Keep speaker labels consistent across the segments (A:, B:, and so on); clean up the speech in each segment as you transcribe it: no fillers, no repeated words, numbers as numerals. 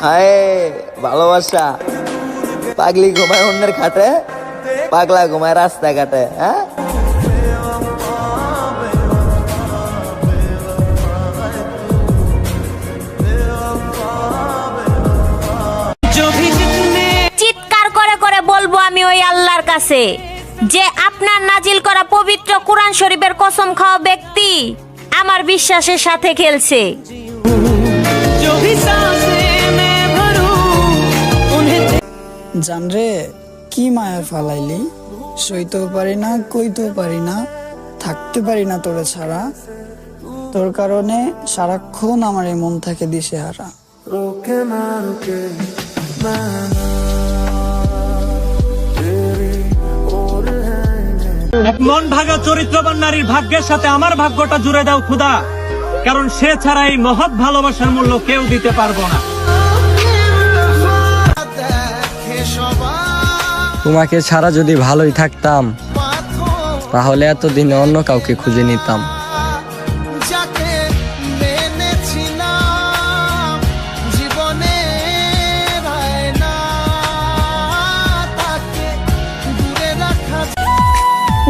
A: হায় ভালোবাসা, পাগলি ঘুমায় অন্যের খাটে, পাগলা ঘুমায় রাস্তাঘাটে। হ্যাঁ,
B: চিৎকার করে করে বলবো আমি ওই আল্লাহর কাছে যে আপনার নাজিল করা পবিত্র কোরআন শরীফের কসম খাওয়া ব্যক্তি আমার বিশ্বাসের সাথে খেলছে।
C: জানরে কি মায়া ফালাইলি, সইতেও পারি না, কইতেও পারি না, থাকতে পারি না তোরে ছাড়া। তোর কারণে সারাক্ষণ আমার এই মন থাকে দিশেহারা।
D: এক মন ভাগা চরিত্রবান নারীর ভাগ্যের সাথে আমার ভাগ্যটা জুড়ে দাও খোদা, কারণ সে ছাড়া এই মহৎ ভালোবাসার মূল্য কেউ দিতে পারবো না।
E: তোমাকে ছাড়া যদি ভালোই থাকতাম, তাহলে এতদিনে অন্য কাউকে খুঁজে নিতাম।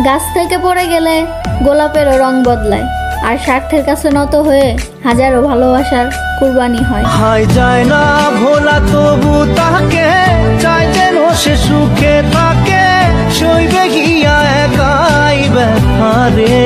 F: গাছ থেকে পড়ে গেলে গোলাপেরও রং বদলায়, আর স্বার্থের কাছে নত হয়ে হাজারো ভালোবাসার কুরবানি হয়।
G: হাই যায় না ভোলা তবু তাকে চাই যেন সে সুখে থাকে, সইবে গিয়া একাই ব্যথা রে।